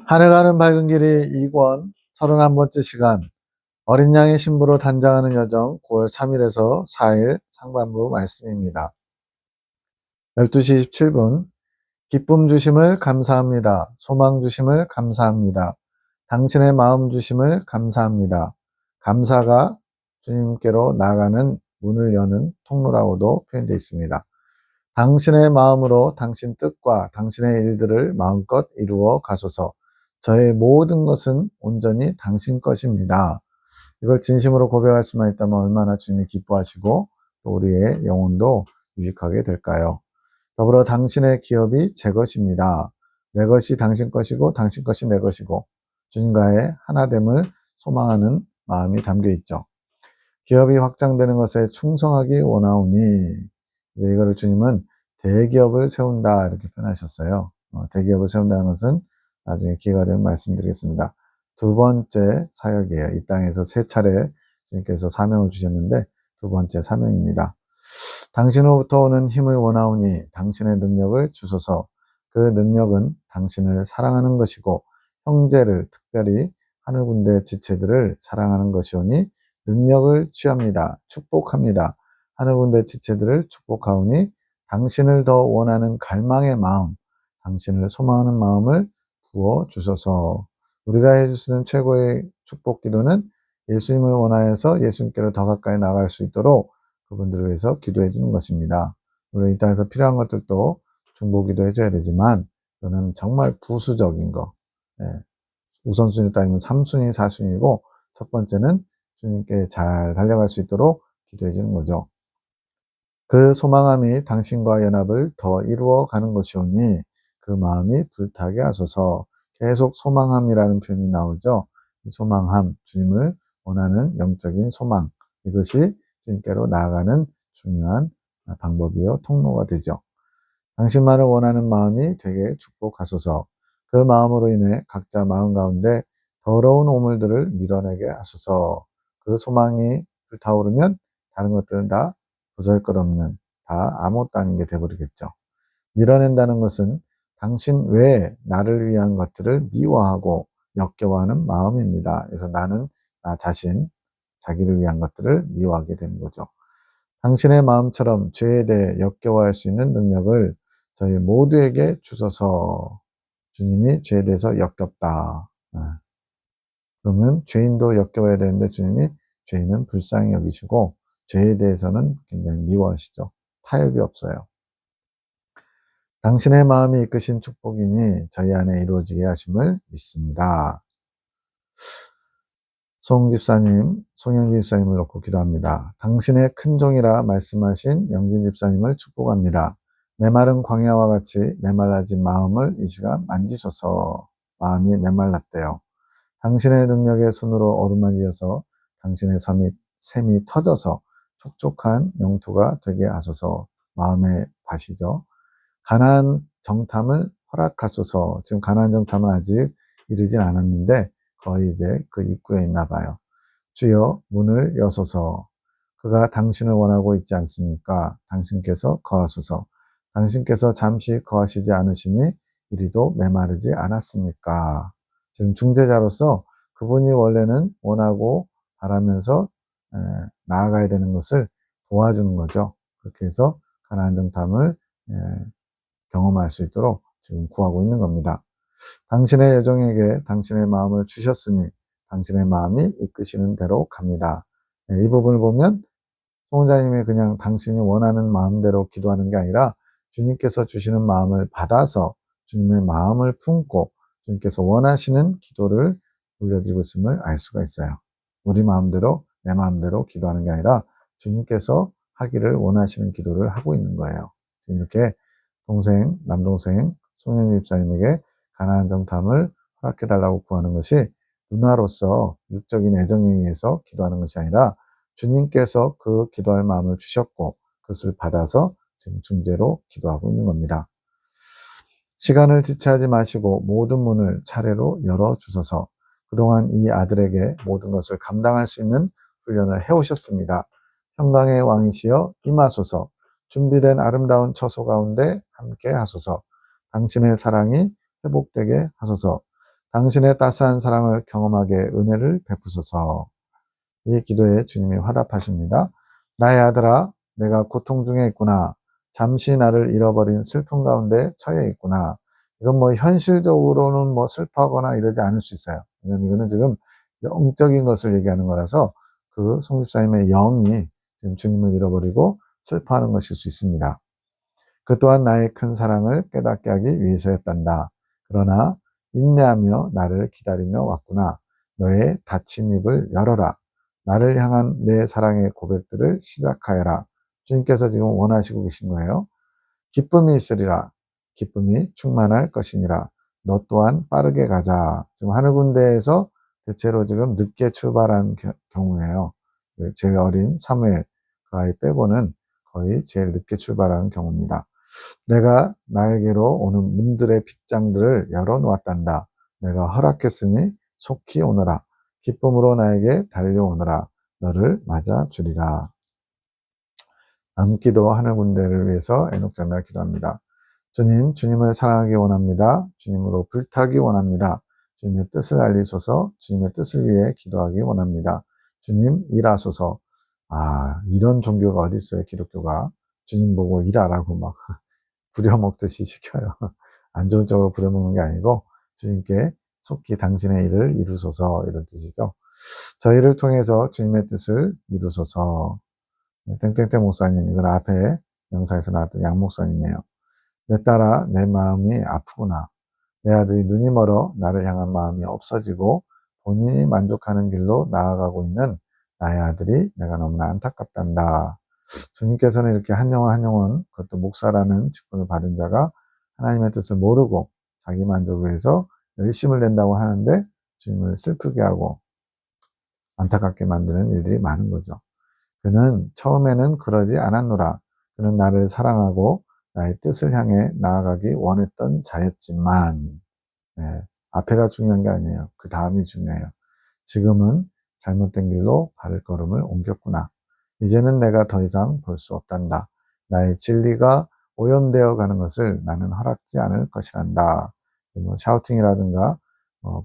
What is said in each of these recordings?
하늘 가는 밝은 길이 2권 31번째 시간 어린 양의 신부로 단장하는 여정 9월 3일에서 4일 상반부 말씀입니다. 12시 27분 기쁨 주심을 감사합니다. 소망 주심을 감사합니다. 당신의 마음 주심을 감사합니다. 감사가 주님께로 나가는 문을 여는 통로라고도 표현되어 있습니다. 당신의 마음으로 당신 뜻과 당신의 일들을 마음껏 이루어 가소서. 저의 모든 것은 온전히 당신 것입니다. 이걸 진심으로 고백할 수만 있다면 얼마나 주님이 기뻐하시고 또 우리의 영혼도 유익하게 될까요? 더불어 당신의 기업이 제 것입니다. 내 것이 당신 것이고 당신 것이 내 것이고 주님과의 하나됨을 소망하는 마음이 담겨 있죠. 기업이 확장되는 것에 충성하기 원하오니, 이제 이거를 주님은 대기업을 세운다 이렇게 표현하셨어요. 대기업을 세운다는 것은 나중에 기회가 되면 말씀드리겠습니다. 두 번째 사역이에요. 이 땅에서 세 차례 주님께서 사명을 주셨는데 두 번째 사명입니다. 당신으로부터 오는 힘을 원하오니 당신의 능력을 주소서. 그 능력은 당신을 사랑하는 것이고 형제를, 특별히 하늘 군대 지체들을 사랑하는 것이오니 능력을 취합니다. 축복합니다. 하늘 군대 지체들을 축복하오니 당신을 더 원하는 갈망의 마음, 당신을 소망하는 마음을 부어 주소서. 우리가 해주시는 최고의 축복 기도는 예수님을 원하여서 예수님께로 더 가까이 나갈 수 있도록 그분들을 위해서 기도해 주는 것입니다. 물론 이 땅에서 필요한 것들도 중보기도 해줘야 되지만 이거는 정말 부수적인 거. 우선순위 따지면 3순위, 4순위고 첫 번째는 주님께 잘 달려갈 수 있도록 기도해 주는 거죠. 그 소망함이 당신과 연합을 더 이루어 가는 것이오니 그 마음이 불타게 하소서. 계속 소망함이라는 표현이 나오죠. 이 소망함, 주님을 원하는 영적인 소망, 이것이 주님께로 나아가는 중요한 방법이요 통로가 되죠. 당신만을 원하는 마음이 되게 축복하소서. 그 마음으로 인해 각자 마음 가운데 더러운 오물들을 밀어내게 하소서. 그 소망이 불타오르면 다른 것들은 다 보잘것없는, 다 아무것도 아닌 게 돼버리겠죠. 밀어낸다는 것은 당신 외에 나를 위한 것들을 미워하고 역겨워하는 마음입니다. 그래서 나는 나 자신, 자기를 위한 것들을 미워하게 되는 거죠. 당신의 마음처럼 죄에 대해 역겨워할 수 있는 능력을 저희 모두에게 주소서. 주님이 죄에 대해서 역겹다. 그러면 죄인도 역겨워야 되는데 주님이 죄인은 불쌍히 여기시고 죄에 대해서는 굉장히 미워하시죠. 타협이 없어요. 당신의 마음이 이끄신 축복이니 저희 안에 이루어지게 하심을 믿습니다. 송영진 집사님을 놓고 기도합니다. 당신의 큰 종이라 말씀하신 영진 집사님을 축복합니다. 메마른 광야와 같이 메말라진 마음을 이 시간 만지소서. 마음이 메말랐대요. 당신의 능력의 손으로 어루만지셔서 당신의 샘이 터져서 촉촉한 영토가 되게 하소서. 마음의 밭이죠. 가나안 정탐을 허락하소서. 지금 가나안 정탐은 아직 이르진 않았는데 거의 이제 그 입구에 있나 봐요. 주여 문을 여소서. 그가 당신을 원하고 있지 않습니까? 당신께서 거하소서. 당신께서 잠시 거하시지 않으시니 이리도 메마르지 않았습니까? 지금 중재자로서 그분이 원래는 원하고 바라면서 나아가야 되는 것을 도와주는 거죠. 그렇게 해서 가나안 정탐을 경험할 수 있도록 지금 구하고 있는 겁니다. 당신의 여종에게 당신의 마음을 주셨으니 당신의 마음이 이끄시는 대로 갑니다. 이 부분을 보면 송자님이 그냥 당신이 원하는 마음대로 기도하는 게 아니라 주님께서 주시는 마음을 받아서 주님의 마음을 품고 주님께서 원하시는 기도를 올려드리고 있음을 알 수가 있어요. 우리 마음대로 내 마음대로 기도하는 게 아니라 주님께서 하기를 원하시는 기도를 하고 있는 거예요. 지금 이렇게 남동생 송영진 집사님에게 가나안 정탐을 허락해달라고 구하는 것이 누나로서 육적인 애정에 의해서 기도하는 것이 아니라 주님께서 그 기도할 마음을 주셨고 그것을 받아서 지금 중재로 기도하고 있는 겁니다. 시간을 지체하지 마시고 모든 문을 차례로 열어주소서. 그동안 이 아들에게 모든 것을 감당할 수 있는 훈련을 해오셨습니다. 평강의 왕이시여 임하소서. 준비된 아름다운 처소 가운데 함께 하소서. 당신의 사랑이 회복되게 하소서. 당신의 따스한 사랑을 경험하게 은혜를 베푸소서. 이 기도에 주님이 화답하십니다. 나의 아들아, 내가 고통 중에 있구나. 잠시 나를 잃어버린 슬픔 가운데 처해 있구나. 이건 뭐 현실적으로는 뭐 슬퍼하거나 이러지 않을 수 있어요. 왜냐면 이거는 지금 영적인 것을 얘기하는 거라서 그 송집사님의 영이 지금 주님을 잃어버리고 슬퍼하는 것일 수 있습니다. 그 또한 나의 큰 사랑을 깨닫게 하기 위해서였단다. 그러나 인내하며 나를 기다리며 왔구나. 너의 닫힌 입을 열어라. 나를 향한 내 사랑의 고백들을 시작하여라. 주님께서 지금 원하시고 계신 거예요. 기쁨이 있으리라. 기쁨이 충만할 것이니라. 너 또한 빠르게 가자. 지금 하늘 군대에서 대체로 지금 늦게 출발한 경우예요. 제일 어린 사무엘, 그 아이 빼고는 거의 제일 늦게 출발하는 경우입니다. 내가 나에게로 오는 문들의 빗장들을 열어놓았단다. 내가 허락했으니 속히 오너라. 기쁨으로 나에게 달려오너라. 너를 맞아주리라. 남기도 하늘 군대를 위해서 에녹자매가 기도합니다. 주님, 주님을 사랑하기 원합니다. 주님으로 불타기 원합니다. 주님의 뜻을 알리소서. 주님의 뜻을 위해 기도하기 원합니다. 주님, 일하소서. 이런 종교가 어디 있어요, 기독교가. 주님 보고 일하라고 막 부려먹듯이 시켜요. 안 좋은 쪽으로 부려먹는 게 아니고 주님께 속히 당신의 일을 이루소서, 이런 뜻이죠. 저희를 통해서 주님의 뜻을 이루소서. 땡땡땡 목사님, 이건 앞에 영상에서 나왔던 양 목사님이에요. 내 딸아, 내 마음이 아프구나. 내 아들이 눈이 멀어 나를 향한 마음이 없어지고 본인이 만족하는 길로 나아가고 있는 나의 아들이 내가 너무나 안타깝단다. 주님께서는 이렇게 한 영혼 한 영혼, 그것도 목사라는 직분을 받은 자가 하나님의 뜻을 모르고 자기 만족을 위해서 열심을 낸다고 하는데 주님을 슬프게 하고 안타깝게 만드는 일들이 많은 거죠. 그는 처음에는 그러지 않았노라. 그는 나를 사랑하고 나의 뜻을 향해 나아가기 원했던 자였지만, 앞에가 중요한 게 아니에요. 그 다음이 중요해요. 지금은 잘못된 길로 발걸음을 옮겼구나. 이제는 내가 더 이상 볼 수 없단다. 나의 진리가 오염되어 가는 것을 나는 허락지 않을 것이란다. 뭐 샤우팅이라든가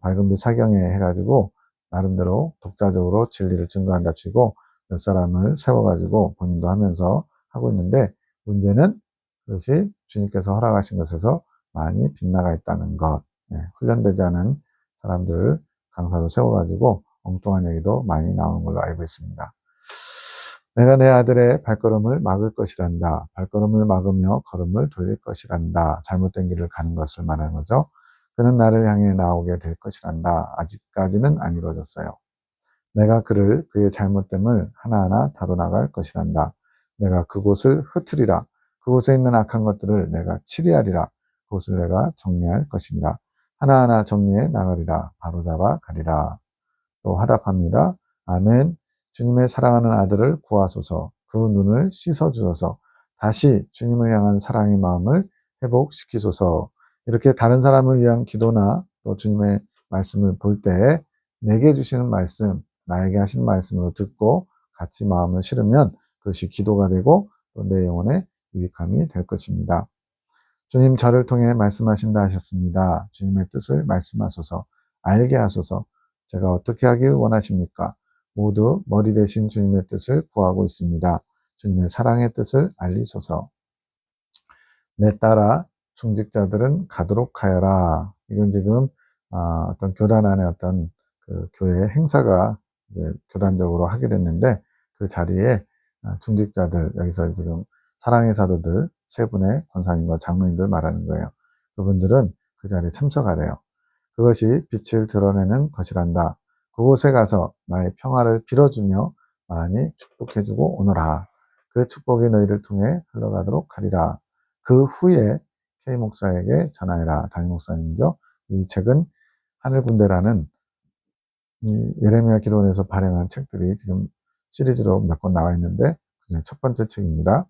밝은빛 사경에 해가지고 나름대로 독자적으로 진리를 증거한다 치고 몇 사람을 세워가지고 본인도 하면서 하고 있는데, 문제는 그것이 주님께서 허락하신 것에서 많이 빗나가 있다는 것. 훈련되지 않은 사람들을 강사로 세워가지고 엉뚱한 얘기도 많이 나오는 걸로 알고 있습니다. 내가 내 아들의 발걸음을 막을 것이란다. 발걸음을 막으며 걸음을 돌릴 것이란다. 잘못된 길을 가는 것을 말하는 거죠. 그는 나를 향해 나오게 될 것이란다. 아직까지는 안 이루어졌어요. 내가 그의 잘못됨을 하나하나 다뤄나갈 것이란다. 내가 그곳을 흩으리라. 그곳에 있는 악한 것들을 내가 치리하리라. 그곳을 내가 정리할 것이니라. 하나하나 정리해 나가리라. 바로잡아 가리라. 또 화답합니다. 아멘. 주님의 사랑하는 아들을 구하소서. 그 눈을 씻어주소서. 다시 주님을 향한 사랑의 마음을 회복시키소서. 이렇게 다른 사람을 위한 기도나 또 주님의 말씀을 볼 때 내게 주시는 말씀, 나에게 하신 말씀으로 듣고 같이 마음을 실으면 그것이 기도가 되고 또 내 영혼의 유익함이 될 것입니다. 주님, 저를 통해 말씀하신다 하셨습니다. 주님의 뜻을 말씀하소서. 알게 하소서. 제가 어떻게 하길 원하십니까? 모두 머리 대신 주님의 뜻을 구하고 있습니다. 주님의 사랑의 뜻을 알리소서. 내 딸아, 중직자들은 가도록 하여라. 이건 지금 어떤 교단 안에 어떤 그 교회 행사가 이제 교단적으로 하게 됐는데, 그 자리에 중직자들, 여기서 지금 사랑의 사도들 세 분의 권사님과 장로님들 말하는 거예요. 그분들은 그 자리에 참석하래요. 그것이 빛을 드러내는 것이란다. 그곳에 가서 나의 평화를 빌어주며 많이 축복해주고 오너라. 그 축복이 너희를 통해 흘러가도록 하리라. 그 후에 K 목사에게 전하여라. 담임 목사님이죠. 이 책은 하늘군대라는 예레미야 기도원에서 발행한 책들이 지금 시리즈로 몇 권 나와 있는데 그중 첫 번째 책입니다.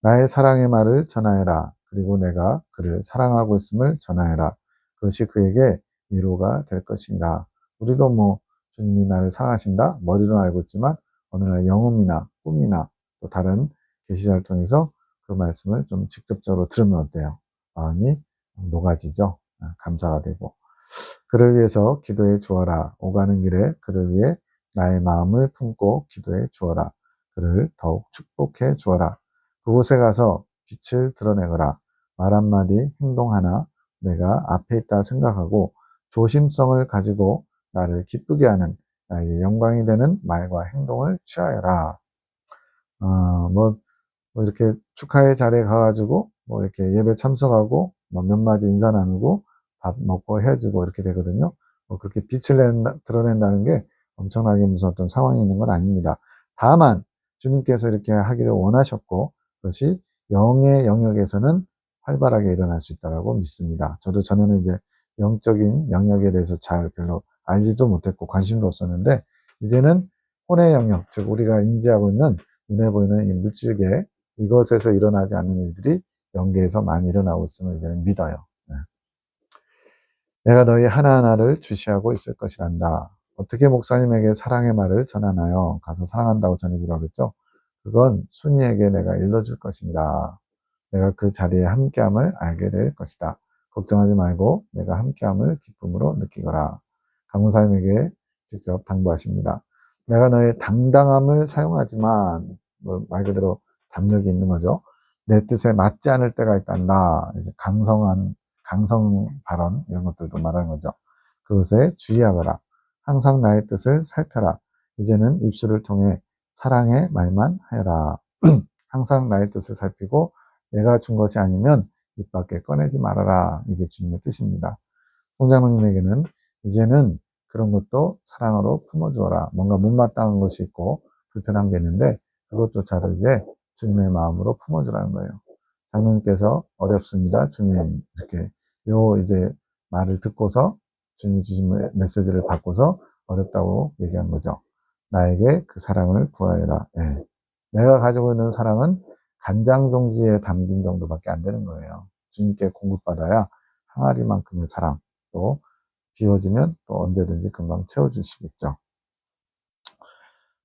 나의 사랑의 말을 전하여라. 그리고 내가 그를 사랑하고 있음을 전하여라. 그것이 그에게 위로가 될 것이니라. 우리도 뭐 주님이 나를 사랑하신다 머리로는 알고 있지만 어느 날 영음이나 꿈이나 또 다른 계시자를 통해서 그 말씀을 좀 직접적으로 들으면 어때요? 마음이 녹아지죠. 감사가 되고. 그를 위해서 기도해 주어라. 오가는 길에 그를 위해 나의 마음을 품고 기도해 주어라. 그를 더욱 축복해 주어라. 그곳에 가서 빛을 드러내거라. 말 한마디, 행동 하나, 내가 앞에 있다 생각하고 조심성을 가지고 나를 기쁘게 하는 나에게 영광이 되는 말과 행동을 취하여라. 뭐 이렇게 축하의 자리에 가가지고 뭐 이렇게 예배 참석하고 뭐 몇 마디 인사 나누고 밥 먹고 헤어지고 이렇게 되거든요. 뭐 그렇게 빛을 드러낸다는 게 엄청나게 무슨 어떤 상황이 있는 건 아닙니다. 다만 주님께서 이렇게 하기를 원하셨고 그것이 영의 영역에서는 활발하게 일어날 수 있다고 믿습니다. 저도 전에는 이제 영적인 영역에 대해서 잘 별로 알지도 못했고 관심도 없었는데 이제는 혼의 영역, 즉 우리가 인지하고 있는 눈에 보이는 이 물질계 이것에서 일어나지 않는 일들이 영계에서 많이 일어나고 있음을 이제는 믿어요. 내가 너희 하나하나를 주시하고 있을 것이란다. 어떻게 목사님에게 사랑의 말을 전하나요? 가서 사랑한다고 전해주라고 그랬죠? 그건 순이에게 내가 일러줄 것이니라. 내가 그 자리에 함께함을 알게 될 것이다. 걱정하지 말고 내가 함께함을 기쁨으로 느끼거라. 강문사님에게 직접 당부하십니다. 내가 너의 당당함을 사용하지만 말 그대로 담력이 있는 거죠. 내 뜻에 맞지 않을 때가 있단다. 이제 강성 발언 이런 것들도 말하는 거죠. 그것에 주의하거라. 항상 나의 뜻을 살펴라. 이제는 입술을 통해 사랑의 말만 하여라. 항상 나의 뜻을 살피고 내가 준 것이 아니면 입 밖에 꺼내지 말아라. 이게 주님의 뜻입니다. 송장로님에게는 이제는 그런 것도 사랑으로 품어주어라. 뭔가 못마땅한 것이 있고 불편한 게 있는데 그것조차도 이제 주님의 마음으로 품어주라는 거예요. 장로님께서 어렵습니다. 주님 이렇게 이제 말을 듣고서 주님 주신 메시지를 받고서 어렵다고 얘기한 거죠. 나에게 그 사랑을 구하여라. 네. 내가 가지고 있는 사랑은 간장종지에 담긴 정도밖에 안 되는 거예요. 주님께 공급받아야 항아리만큼의 사랑 또 비워지면 또 언제든지 금방 채워주시겠죠.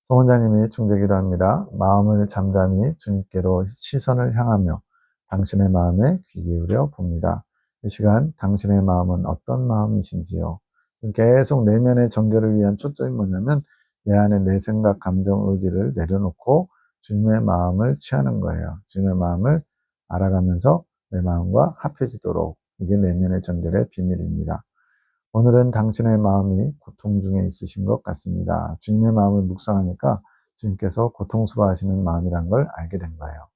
송 원장님이 중재기도합니다. 마음을 잠잠히 주님께로 시선을 향하며 당신의 마음에 귀 기울여 봅니다. 이 시간 당신의 마음은 어떤 마음이신지요? 지금 계속 내면의 정결을 위한 초점이 뭐냐면 내 안에 내 생각, 감정, 의지를 내려놓고 주님의 마음을 취하는 거예요. 주님의 마음을 알아가면서 내 마음과 합해지도록 이게 내면의 정결의 비밀입니다. 오늘은 당신의 마음이 고통 중에 있으신 것 같습니다. 주님의 마음을 묵상하니까 주님께서 고통스러워하시는 마음이란 걸 알게 된 거예요.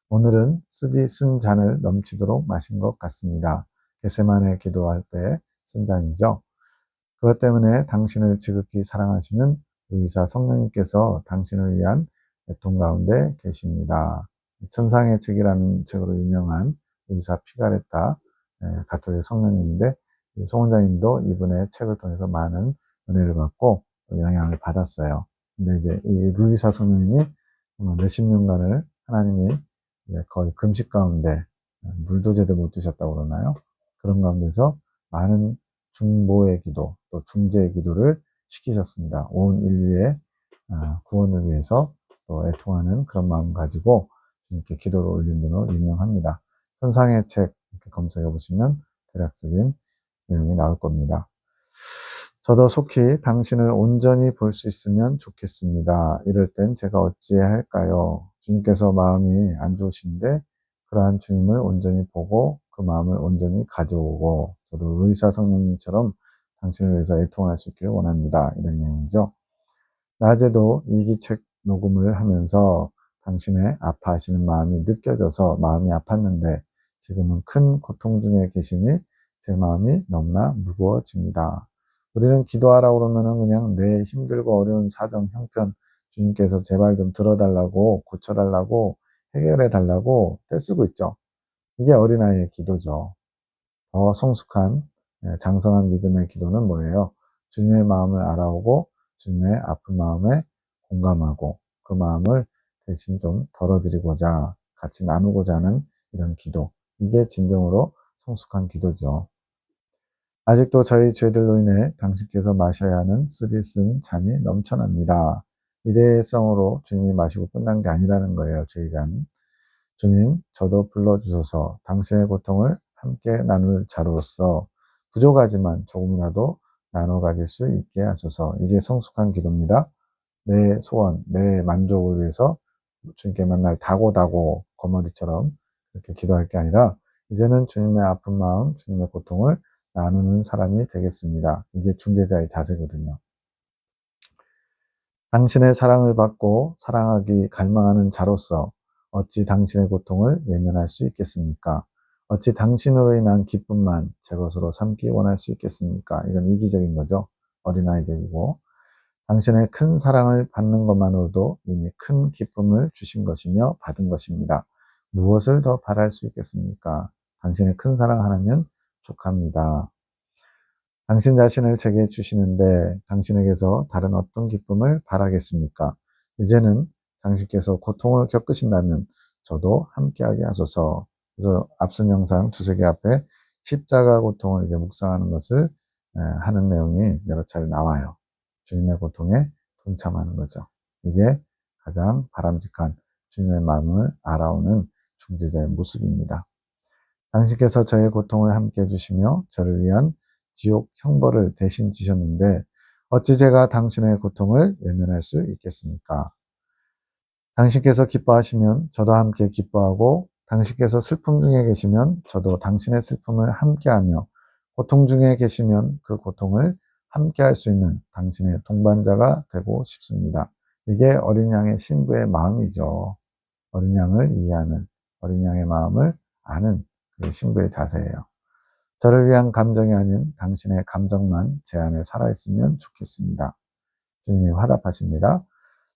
오늘은 쓰디 쓴 잔을 넘치도록 마신 것 같습니다. 겟세마네 기도할 때 쓴 잔이죠. 그것 때문에 당신을 지극히 사랑하시는 의사 성령님께서 당신을 위한 애통 가운데 계십니다. 천상의 책이라는 책으로 유명한 의사 피가레타 가톨릭 성령님인데 송 원장님도 이분의 책을 통해서 많은 은혜를 받고 영향을 받았어요. 근데 이제 이 루이사 성령님이 몇십 년간을 하나님이 거의 금식 가운데 물도 제대로 못 드셨다고 그러나요? 그런 가운데서 많은 중보의 기도, 또 중재의 기도를 시키셨습니다. 온 인류의 구원을 위해서 또 애통하는 그런 마음 가지고 이렇게 기도를 올린 분으로 유명합니다. 천상의 책 이렇게 검색해 보시면 대략적인 내용이 나올 겁니다. 저도 속히 당신을 온전히 볼 수 있으면 좋겠습니다. 이럴 땐 제가 어찌해야 할까요? 주님께서 마음이 안 좋으신데 그러한 주님을 온전히 보고 그 마음을 온전히 가져오고 저도 의사 성령님처럼 당신을 위해서 애통할 수 있기를 원합니다. 이런 내용이죠. 낮에도 일기책 녹음을 하면서 당신의 아파하시는 마음이 느껴져서 마음이 아팠는데 지금은 큰 고통 중에 계시니 제 마음이 너무나 무거워집니다. 우리는 기도하라고 그러면은 그냥 내 힘들고 어려운 사정, 형편 주님께서 제발 좀 들어달라고 고쳐달라고 해결해달라고 떼쓰고 있죠. 이게 어린아이의 기도죠. 더 성숙한 장성한 믿음의 기도는 뭐예요? 주님의 마음을 알아오고 주님의 아픈 마음에 공감하고 그 마음을 대신 좀 덜어드리고자 같이 나누고자 하는 이런 기도. 이게 진정으로 성숙한 기도죠. 아직도 저희 죄들로 인해 당신께서 마셔야 하는 쓰디쓴 잔이 넘쳐납니다. 일회성으로 주님이 마시고 끝난 게 아니라는 거예요. 죄의 잔. 주님, 저도 불러주소서 당신의 고통을 함께 나눌 자로서 부족하지만 조금이라도 나눠 가질 수 있게 하소서. 이게 성숙한 기도입니다. 내 소원, 내 만족을 위해서 주님께 맨날 다고다고 거머리처럼 이렇게 기도할 게 아니라 이제는 주님의 아픈 마음, 주님의 고통을 나누는 사람이 되겠습니다. 이게 중재자의 자세거든요. 당신의 사랑을 받고 사랑하기 갈망하는 자로서 어찌 당신의 고통을 외면할 수 있겠습니까? 어찌 당신으로 인한 기쁨만 제 것으로 삼기 원할 수 있겠습니까? 이건 이기적인 거죠. 어린아이적이고. 당신의 큰 사랑을 받는 것만으로도 이미 큰 기쁨을 주신 것이며 받은 것입니다. 무엇을 더 바랄 수 있겠습니까? 당신의 큰 사랑 하나면 족합니다. 당신 자신을 제게 주시는데 당신에게서 다른 어떤 기쁨을 바라겠습니까? 이제는 당신께서 고통을 겪으신다면 저도 함께하게 하소서. 그래서 앞선 영상 두세 개 앞에 십자가 고통을 이제 묵상하는 것을 하는 내용이 여러 차례 나와요. 주님의 고통에 동참하는 거죠. 이게 가장 바람직한 주님의 마음을 알아오는 중재자의 모습입니다. 당신께서 저의 고통을 함께 해주시며 저를 위한 지옥 형벌을 대신 지셨는데 어찌 제가 당신의 고통을 외면할 수 있겠습니까? 당신께서 기뻐하시면 저도 함께 기뻐하고 당신께서 슬픔 중에 계시면 저도 당신의 슬픔을 함께하며 고통 중에 계시면 그 고통을 함께할 수 있는 당신의 동반자가 되고 싶습니다. 이게 어린 양의 신부의 마음이죠. 어린 양을 이해하는, 어린 양의 마음을 아는 그 신부의 자세예요. 저를 위한 감정이 아닌 당신의 감정만 제 안에 살아있으면 좋겠습니다. 주님이 화답하십니다.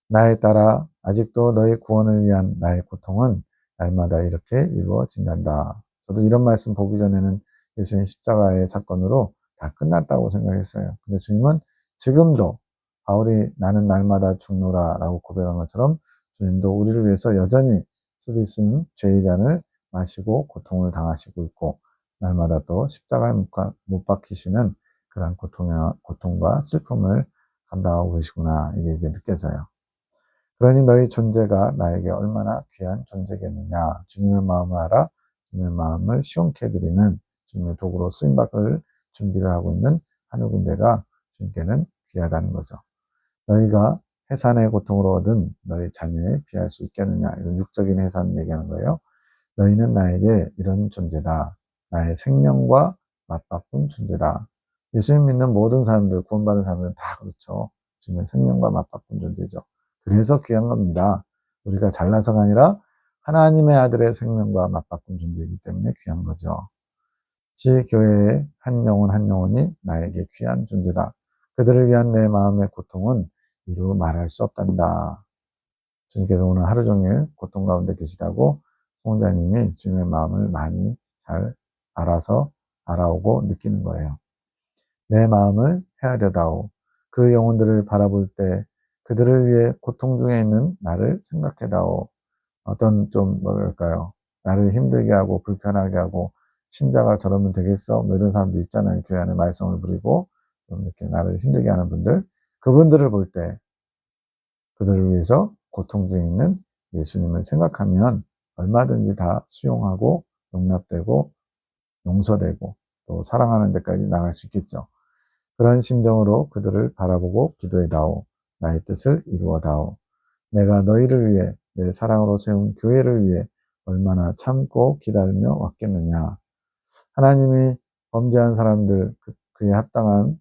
나에 따라 아직도 너의 구원을 위한 나의 고통은 날마다 이렇게 이루어진단다. 저도 이런 말씀 보기 전에는 예수님 십자가의 사건으로 다 끝났다고 생각했어요. 근데 주님은 지금도 바울이 나는 날마다 죽노라 라고 고백한 것처럼 주님도 우리를 위해서 여전히 쓰디쓴 죄의 잔을 마시고 고통을 당하시고 있고 날마다 또 십자가에 못 박히시는 그런 고통과 슬픔을 감당하고 계시구나. 이게 이제 느껴져요. 그러니 너희 존재가 나에게 얼마나 귀한 존재겠느냐. 주님의 마음을 알아 주님의 마음을 시원케 해드리는 주님의 도구로 쓰임받을 준비를 하고 있는 하늘 군대가 주님께는 귀하다는 거죠. 너희가 해산의 고통으로 얻은 너희 자녀에 비할 수 있겠느냐. 이런 육적인 해산 얘기하는 거예요. 너희는 나에게 이런 존재다. 나의 생명과 맞바꾼 존재다. 예수님 믿는 모든 사람들, 구원받은 사람들은 다 그렇죠. 주님의 생명과 맞바꾼 존재죠. 그래서 귀한 겁니다. 우리가 잘나서가 아니라 하나님의 아들의 생명과 맞바꾼 존재이기 때문에 귀한 거죠. 지 교회의 한 영혼 한 영혼이 나에게 귀한 존재다. 그들을 위한 내 마음의 고통은 이루 말할 수 없단다. 주님께서 오늘 하루 종일 고통 가운데 계시다고 송자님이 주님의 마음을 많이 잘 알아서 알아오고 느끼는 거예요. 내 마음을 헤아려다오. 그 영혼들을 바라볼 때 그들을 위해 고통 중에 있는 나를 생각해다오. 어떤 좀 뭐랄까요. 나를 힘들게 하고 불편하게 하고 신자가 저러면 되겠어? 뭐 이런 사람도 있잖아요. 교회 안에 말썽을 부리고 좀 이렇게 나를 힘들게 하는 분들. 그분들을 볼 때 그들을 위해서 고통 중에 있는 예수님을 생각하면 얼마든지 다 수용하고 용납되고 용서되고 또 사랑하는 데까지 나갈 수 있겠죠. 그런 심정으로 그들을 바라보고 기도해다오. 나의 뜻을 이루어다오. 내가 너희를 위해 내 사랑으로 세운 교회를 위해 얼마나 참고 기다리며 왔겠느냐. 하나님이 범죄한 사람들 그에 합당한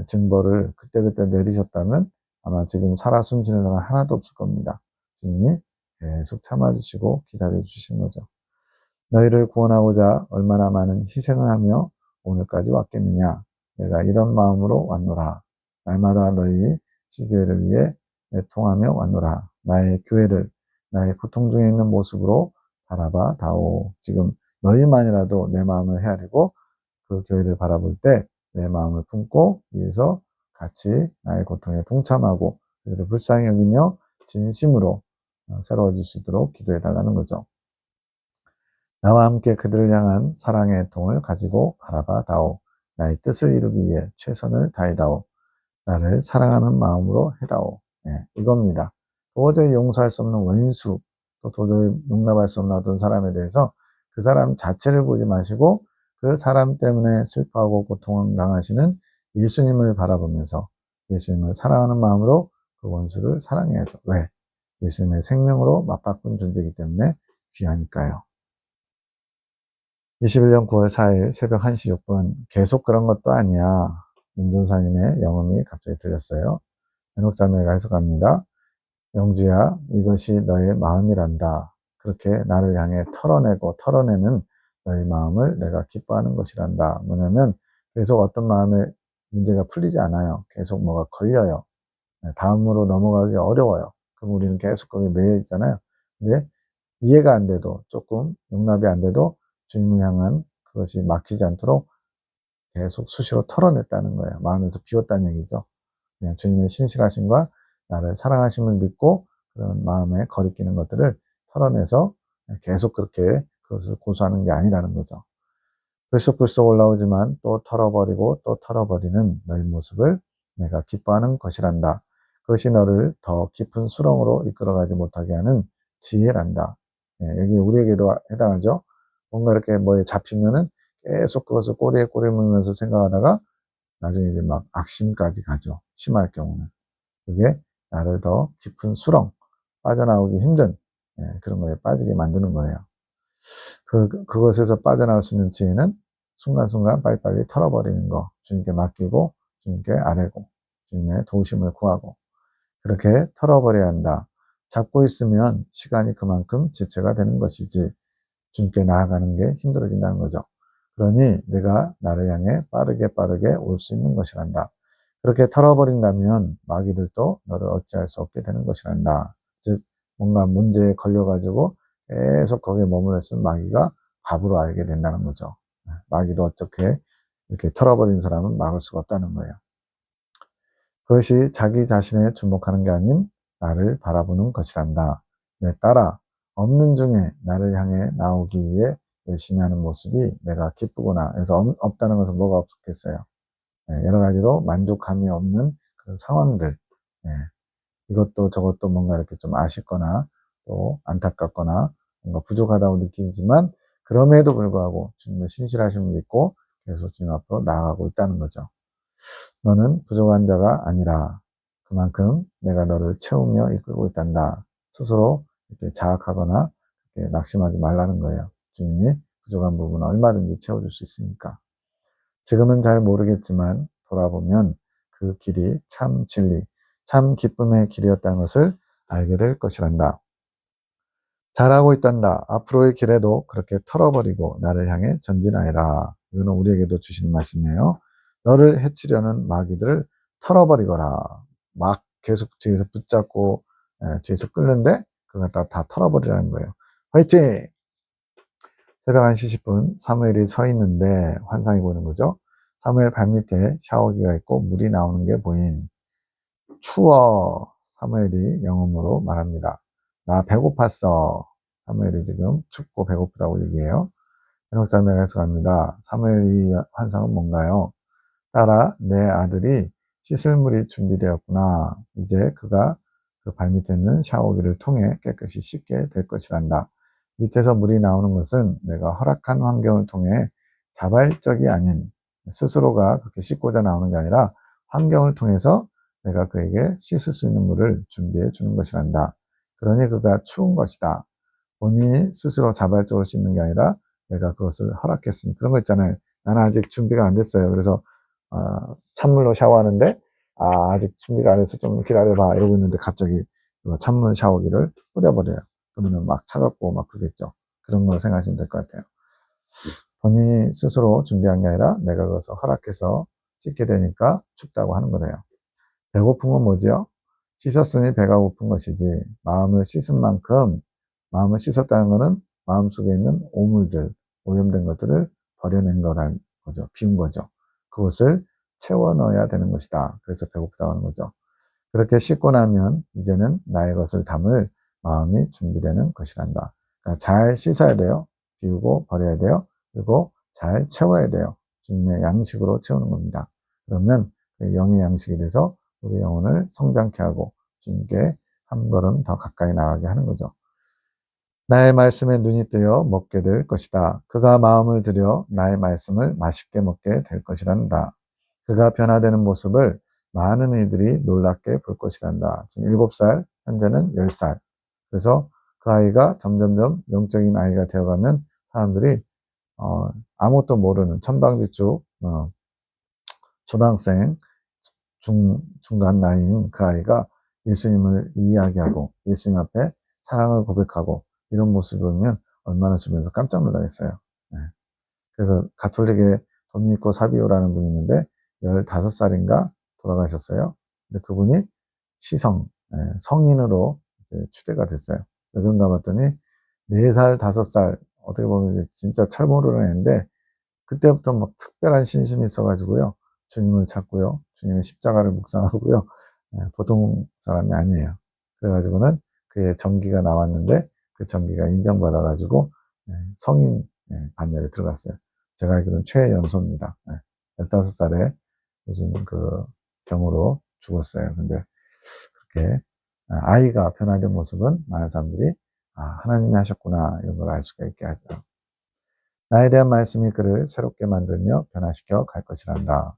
징벌을 그때그때 내리셨다면 아마 지금 살아 숨쉬는 사람 하나도 없을 겁니다. 주님이 계속 참아주시고 기다려주신 거죠. 너희를 구원하고자 얼마나 많은 희생을 하며 오늘까지 왔겠느냐. 내가 이런 마음으로 왔노라. 날마다 너희 시교회를 위해 애통하며 왔노라. 나의 교회를 나의 고통 중에 있는 모습으로 바라봐 다오. 지금 너희만이라도 내 마음을 헤아리고 그 교회를 바라볼 때 내 마음을 품고 위해서 같이 나의 고통에 동참하고 그들을 불쌍히 여기며 진심으로 새로워질 수 있도록 기도해 달라는 거죠. 나와 함께 그들을 향한 사랑의 애통을 가지고 바라봐 다오. 나의 뜻을 이루기 위해 최선을 다해다오. 나를 사랑하는 마음으로 해다오. 네, 이겁니다. 도저히 용서할 수 없는 원수, 또 도저히 용납할 수 없는 어떤 사람에 대해서 그 사람 자체를 보지 마시고 그 사람 때문에 슬퍼하고 고통당하시는 예수님을 바라보면서 예수님을 사랑하는 마음으로 그 원수를 사랑해야죠. 왜? 예수님의 생명으로 맞바꾼 존재이기 때문에 귀하니까요. 21년 9월 4일 새벽 1시 6분 계속 그런 것도 아니야. 윤종사님의 영음이 갑자기 들렸어요. 현옥자매가 해석합니다. 영주야, 이것이 너의 마음이란다. 그렇게 나를 향해 털어내는 너의 마음을 내가 기뻐하는 것이란다. 뭐냐면 계속 어떤 마음에 문제가 풀리지 않아요. 계속 뭐가 걸려요. 다음으로 넘어가기 어려워요. 그럼 우리는 계속 거기에 매여 있잖아요. 근데 이해가 안 돼도 조금 용납이 안 돼도 주님을 향한 그것이 막히지 않도록 계속 수시로 털어냈다는 거예요. 마음에서 비웠다는 얘기죠. 그냥 주님의 신실하심과 나를 사랑하심을 믿고 그런 마음에 거리끼는 것들을 털어내서 계속 그렇게 그것을 고수하는 게 아니라는 거죠. 불쑥불쑥 올라오지만 또 털어버리고 또 털어버리는 너의 모습을 내가 기뻐하는 것이란다. 그것이 너를 더 깊은 수렁으로 이끌어가지 못하게 하는 지혜란다. 여기 우리에게도 해당하죠. 뭔가 이렇게 뭐에 잡히면은 계속 그것을 꼬리에 꼬리 물면서 생각하다가 나중에 이제 막 악심까지 가죠. 심할 경우는. 그게 나를 더 깊은 수렁, 빠져나오기 힘든 그런 거에 빠지게 만드는 거예요. 그것에서 빠져나올 수 있는 지혜는 순간순간 빨리빨리 털어버리는 거, 주님께 맡기고, 주님께 아뢰고, 주님의 도우심을 구하고, 그렇게 털어버려야 한다. 잡고 있으면 시간이 그만큼 지체가 되는 것이지, 주님께 나아가는 게 힘들어진다는 거죠. 그러니 내가 나를 향해 빠르게 올 수 있는 것이란다. 그렇게 털어버린다면 마귀들도 너를 어찌할 수 없게 되는 것이란다. 즉 뭔가 문제에 걸려가지고 계속 거기에 머물러 있으면 마귀가 밥으로 알게 된다는 거죠. 마귀도 어떻게 이렇게 털어버린 사람은 막을 수가 없다는 거예요. 그것이 자기 자신에 주목하는 게 아닌 나를 바라보는 것이란다. 내 딸아, 없는 중에 나를 향해 나오기 위해 열심히 하는 모습이 내가 기쁘구나. 그래서 없다는 것은 뭐가 없겠어요. 여러 가지로 만족감이 없는 그런 상황들. 이것도 저것도 뭔가 이렇게 좀 아쉽거나 또 안타깝거나 뭔가 부족하다고 느끼지만 그럼에도 불구하고 주님의 신실하심을 믿고 계속 주님 앞으로 나아가고 있다는 거죠. 너는 부족한 자가 아니라 그만큼 내가 너를 채우며 이끌고 있단다. 스스로 이렇게 자학하거나 이렇게 낙심하지 말라는 거예요. 주님이 부족한 부분은 얼마든지 채워줄 수 있으니까. 지금은 잘 모르겠지만 돌아보면 그 길이 참 진리, 참 기쁨의 길이었다는 것을 알게 될 것이란다. 잘하고 있단다. 앞으로의 길에도 그렇게 털어버리고 나를 향해 전진하여라. 이거는 우리에게도 주시는 말씀이에요. 너를 해치려는 마귀들을 털어버리거라. 막 계속 뒤에서 붙잡고 뒤에서 끌는데 그걸 다 털어버리라는 거예요. 화이팅! 새벽 1시 10분 사무엘이 서 있는데 환상이 보이는 거죠. 사무엘 발밑에 샤워기가 있고 물이 나오는 게 보임. 추워. 사무엘이 영음으로 말합니다. 나 배고팠어. 사무엘이 지금 춥고 배고프다고 얘기해요. 현옥자매가 해석합니다. 사무엘 이 환상은 뭔가요? 따라 내 아들이 씻을 물이 준비되었구나. 이제 그가 그 발밑에 있는 샤워기를 통해 깨끗이 씻게 될 것이란다. 밑에서 물이 나오는 것은 내가 허락한 환경을 통해 자발적이 아닌 스스로가 그렇게 씻고자 나오는 게 아니라 환경을 통해서 내가 그에게 씻을 수 있는 물을 준비해 주는 것이란다. 그러니 그가 추운 것이다. 본인이 스스로 자발적으로 씻는 게 아니라 내가 그것을 허락했으니 그런 거 있잖아요. 나는 아직 준비가 안 됐어요. 그래서 찬물로 샤워하는데 아직 준비가 안 돼서 좀 기다려봐 이러고 있는데 갑자기 찬물 샤워기를 뿌려버려요. 그러면 막 차갑고 막 그러겠죠. 그런 거 생각하시면 될 것 같아요. 본인이 스스로 준비한 게 아니라 내가 그것을 허락해서 씻게 되니까 춥다고 하는 거래요. 배고픈 건 뭐지요? 씻었으니 배가 고픈 것이지. 마음을 씻은 만큼 마음을 씻었다는 것은 마음속에 있는 오물들, 오염된 것들을 버려낸 거라는 거죠. 비운 거죠. 그것을 채워 넣어야 되는 것이다. 그래서 배고프다고 하는 거죠. 그렇게 씻고 나면 이제는 나의 것을 담을 마음이 준비되는 것이란다. 그러니까 잘 씻어야 돼요. 비우고 버려야 돼요. 그리고 잘 채워야 돼요. 주님의 양식으로 채우는 겁니다. 그러면 영의 양식이 돼서 우리 영혼을 성장케 하고 주님께 한 걸음 더 가까이 나가게 하는 거죠. 나의 말씀에 눈이 뜨여 먹게 될 것이다. 그가 마음을 들여 나의 말씀을 맛있게 먹게 될 것이란다. 그가 변화되는 모습을 많은 이들이 놀랍게 볼 것이란다. 지금 7살, 현재는 10살. 그래서 그 아이가 점점점 영적인 아이가 되어가면 사람들이 아무것도 모르는 천방지축 초등학생 중간 나이인 그 아이가 예수님을 이야기하고 예수님 앞에 사랑을 고백하고 이런 모습을 보면 얼마나 주변에서 깜짝 놀라겠어요. 네. 그래서 가톨릭에 도미니코 사비오라는 분이 있는데 15살인가 돌아가셨어요. 근데 그분이 시성, 성인으로 이제 추대가 됐어요. 왜 그런가 봤더니 4살, 5살, 어떻게 보면 이제 진짜 철모르는 애인데 그때부터 막 특별한 신심이 있어가지고요. 주님을 찾고요. 주님의 십자가를 묵상하고요. 보통 사람이 아니에요. 그래가지고는 그의 전기가 나왔는데 그 전기가 인정받아가지고 성인 반열에 들어갔어요. 제가 알기로는 최연소입니다. 15살에 무슨 그 병으로 죽었어요. 근데 그렇게 아이가 변화된 모습은 많은 사람들이 하나님이 하셨구나 이런 걸 알 수가 있게 하죠. 나에 대한 말씀이 그를 새롭게 만들며 변화시켜 갈 것이란다.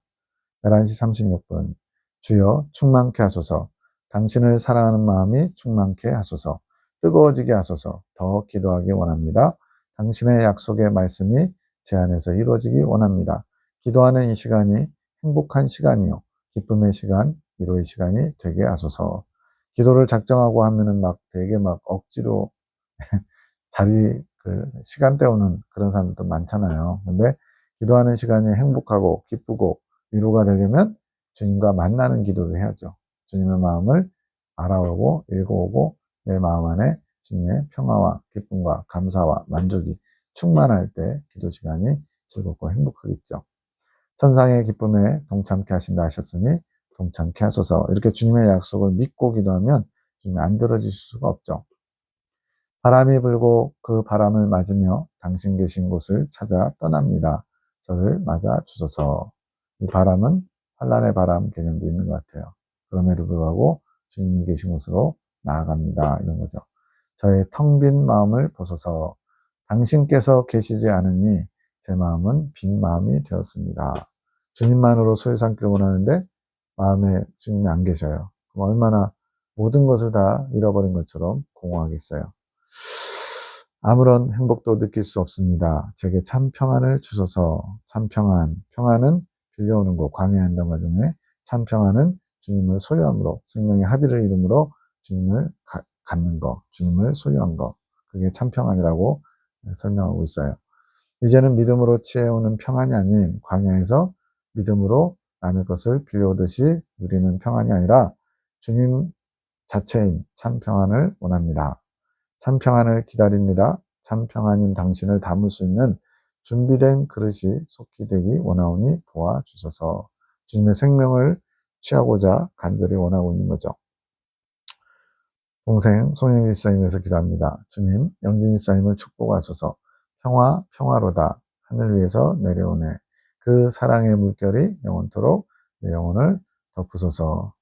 11시 36분. 주여 충만케 하소서. 당신을 사랑하는 마음이 충만케 하소서. 뜨거워지게 하소서. 더 기도하기 원합니다. 당신의 약속의 말씀이 제 안에서 이루어지기 원합니다. 기도하는 이 시간이 행복한 시간이요. 기쁨의 시간, 위로의 시간이 되게 하소서. 기도를 작정하고 하면은 막 되게 막 억지로 시간 때우는 그런 사람들도 많잖아요. 근데 기도하는 시간이 행복하고 기쁘고 위로가 되려면 주님과 만나는 기도를 해야죠. 주님의 마음을 알아오고 읽어오고 내 마음 안에 주님의 평화와 기쁨과 감사와 만족이 충만할 때 기도 시간이 즐겁고 행복하겠죠. 천상의 기쁨에 동참케 하신다 하셨으니 동참케 하소서. 이렇게 주님의 약속을 믿고 기도하면 주님이 안 들어주실 수가 없죠. 바람이 불고 그 바람을 맞으며 당신 계신 곳을 찾아 떠납니다. 저를 맞아 주소서. 이 바람은 환란의 바람 개념도 있는 것 같아요. 그럼에도 불구하고 주님이 계신 곳으로 나아갑니다. 이런 거죠. 저의 텅 빈 마음을 보소서. 당신께서 계시지 않으니 제 마음은 빈 마음이 되었습니다. 주님만으로 소유 삼기를 원하는데 마음에 주님이 안 계셔요. 그럼 얼마나 모든 것을 다 잃어버린 것처럼 공허하겠어요. 아무런 행복도 느낄 수 없습니다. 제게 참 평안을 주소서. 참 평안. 평안은 빌려오는 것, 광야의 한담화 중에 참 평안은 주님을 소유함으로, 생명의 합의를 이름으로 주님을 갖는 것, 주님을 소유한 것. 그게 참 평안이라고 설명하고 있어요. 이제는 믿음으로 취해오는 평안이 아닌 광야에서 믿음으로 남의 것을 빌려오듯이 누리는 평안이 아니라 주님 자체인 참 평안을 원합니다. 참 평안을 기다립니다. 참 평안인 당신을 담을 수 있는 준비된 그릇이 속히 되기 원하오니 도와주소서. 주님의 생명을 취하고자 간절히 원하고 있는 거죠. 동생 송영진 집사님에서 기도합니다. 주님, 영진 집사님을 축복하소서. 평화, 평화로다. 하늘 위에서 내려오네. 그 사랑의 물결이 영원토록 내 영혼을 덮으소서.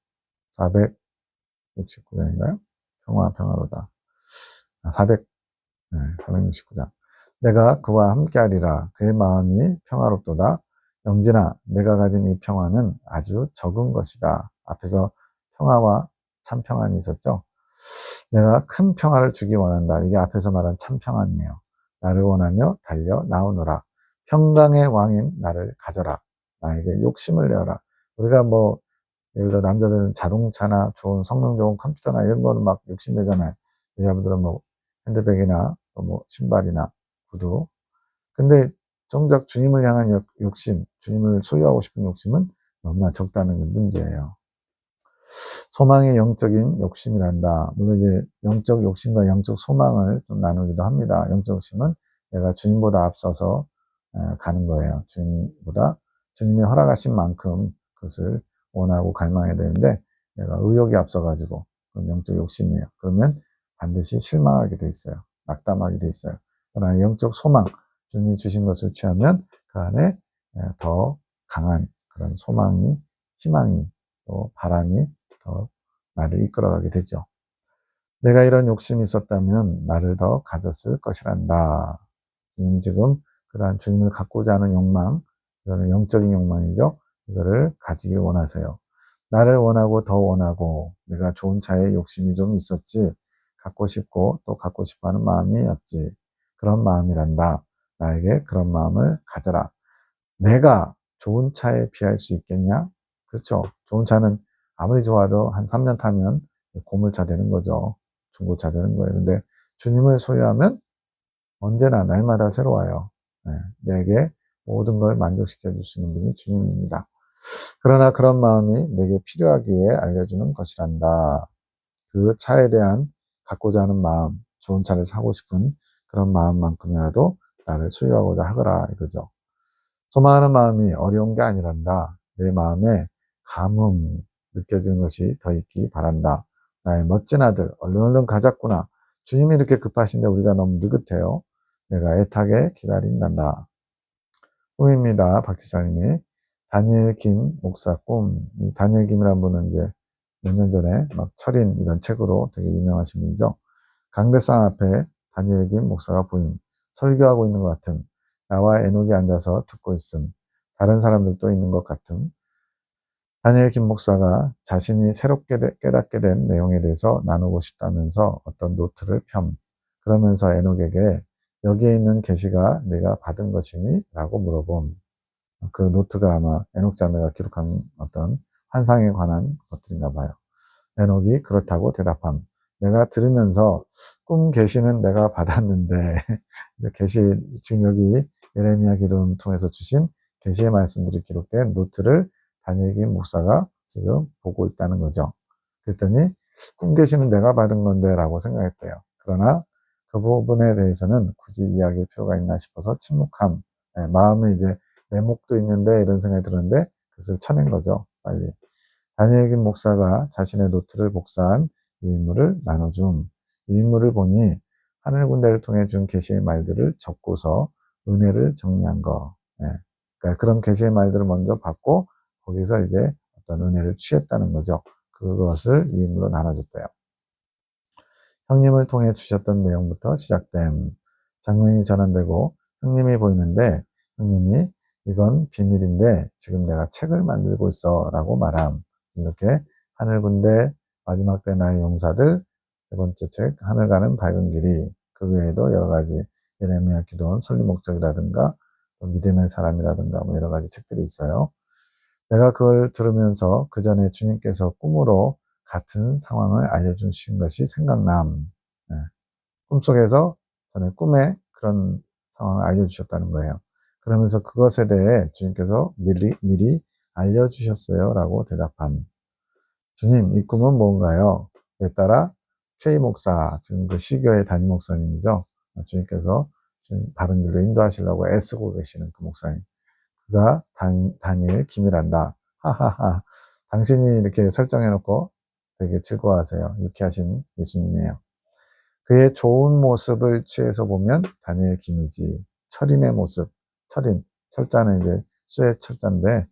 469장인가요? 평화, 평화로다. 469장. 내가 그와 함께하리라. 그의 마음이 평화롭도다. 영진아, 내가 가진 이 평화는 아주 적은 것이다. 앞에서 평화와 참 평안이 있었죠. 내가 큰 평화를 주기 원한다. 이게 앞에서 말한 참 평안이에요. 나를 원하며 달려 나오너라. 평강의 왕인 나를 가져라. 나에게 욕심을 내어라. 우리가 뭐 예를 들어 남자들은 자동차나 좋은 성능 좋은 컴퓨터나 이런 거는 막 욕심내잖아요. 여자분들은 뭐 핸드백이나 뭐 신발이나 구두. 근데 정작 주님을 향한 욕심, 주님을 소유하고 싶은 욕심은 너무나 적다는 게 문제예요. 소망의 영적인 욕심이란다. 물론 이제 영적 욕심과 영적 소망을 좀 나누기도 합니다. 영적 욕심은 내가 주님보다 앞서서 가는 거예요. 주님보다 주님이 허락하신 만큼 그것을 원하고 갈망해야 되는데 내가 의욕이 앞서가지고 그건 영적 욕심이에요. 그러면 반드시 실망하게 돼 있어요. 낙담하게 돼 있어요. 그러나 영적 소망, 주님이 주신 것을 취하면 그 안에 더 강한 그런 소망이, 희망이, 또 바람이 더 나를 이끌어가게 되죠. 내가 이런 욕심이 있었다면 나를 더 가졌을 것이란다. 주님 지금 그러한 주님을 갖고자 하는 욕망, 이거는 영적인 욕망이죠. 이거를 가지길 원하세요. 나를 원하고 더 원하고 내가 좋은 차에 욕심이 좀 있었지. 갖고 싶고 또 갖고 싶어 하는 마음이었지. 그런 마음이란다. 나에게 그런 마음을 가져라. 내가 좋은 차에 비할 수 있겠냐? 그렇죠. 좋은 차는 아무리 좋아도 한 3년 타면 고물차 되는 거죠. 중고차 되는 거예요. 근데 주님을 소유하면 언제나 날마다 새로워요. 네, 내게 모든 걸 만족시켜 줄 수 있는 분이 주님입니다. 그러나 그런 마음이 내게 필요하기에 알려주는 것이란다. 그 차에 대한 갖고자 하는 마음, 좋은 차를 사고 싶은 그런 마음만큼이라도 나를 소유하고자 하거라 이거죠. 소망하는 마음이 어려운 게 아니란다. 내 마음에 감흥 느껴지는 것이 더 있기 바란다. 나의 멋진 아들, 얼른 가자꾸나. 주님이 이렇게 급하신데 우리가 너무 느긋해요. 내가 애타게 기다린단다. 꿈입니다. 박 지사님이. 다니엘 김 목사 꿈. 이 다니엘 김이라는 분은 이제 몇 년 전에 막 철인 이런 책으로 되게 유명하신 분이죠. 강대상 앞에 다니엘 김 목사가 부임. 설교하고 있는 것 같은. 나와 에녹이 앉아서 듣고 있음. 다른 사람들도 있는 것 같음. 다니엘 김 목사가 자신이 새롭게 깨닫게 된 내용에 대해서 나누고 싶다면서 어떤 노트를 펴. 그러면서 에녹에게 여기에 있는 계시가 내가 받은 것이니? 라고 물어봄. 그 노트가 아마 에녹 자매가 기록한 어떤 환상에 관한 것들인가 봐요. 에녹이 그렇다고 대답함. 내가 들으면서 꿈 계시는 내가 받았는데 이제 계시 지금 여기 예레미야 기도를 통해서 주신 계시의 말씀들이 기록된 노트를 다니엘 김 목사가 지금 보고 있다는 거죠. 그랬더니 꿈 계시는 내가 받은 건데 라고 생각했대요. 그러나 그 부분에 대해서는 굳이 이야기할 필요가 있나 싶어서 침묵함. 네, 마음에 이제 내 목도 있는데 이런 생각이 들었는데 그것을 쳐낸 거죠. 빨리. 다니엘 김 목사가 자신의 노트를 복사한 이 인물을 나눠줌. 이 인물을 보니 하늘 군대를 통해 준 계시의 말들을 적고서 은혜를 정리한 거. 예. 그러니까 그런 계시의 말들을 먼저 받고 거기서 이제 어떤 은혜를 취했다는 거죠. 그것을 이 인물로 나눠줬대요. 형님을 통해 주셨던 내용부터 시작됨. 장면이 전환되고 형님이 보이는데 형님이 이건 비밀인데 지금 내가 책을 만들고 있어 라고 말함. 이렇게 하늘 군대, 마지막 때 나의 용사들, 세 번째 책 하늘 가는 밝은 길이, 그 외에도 여러 가지 예레미야 기도원 설리 목적이라든가 믿음의 사람이라든가 뭐 여러 가지 책들이 있어요. 내가 그걸 들으면서 그 전에 주님께서 꿈으로 같은 상황을 알려주신 것이 생각남. 네. 꿈속에서 전에 꿈에 그런 상황을 알려주셨다는 거예요. 그러면서 그것에 대해 주님께서 미리 알려주셨어요 라고 대답함. 주님, 이 꿈은 뭔가요? 에 따라 K 목사, 지금 그 시교의 담임 목사님이죠. 주님께서 바른 길로 인도하시려고 애쓰고 계시는 그 목사님. 그가 다니엘 김이란다. 하하하. 당신이 이렇게 설정해놓고 되게 즐거워하세요. 유쾌하신 예수님이에요. 그의 좋은 모습을 취해서 보면 다니엘 김이지. 철인의 모습. 철자는 이제 쇠의 철자인데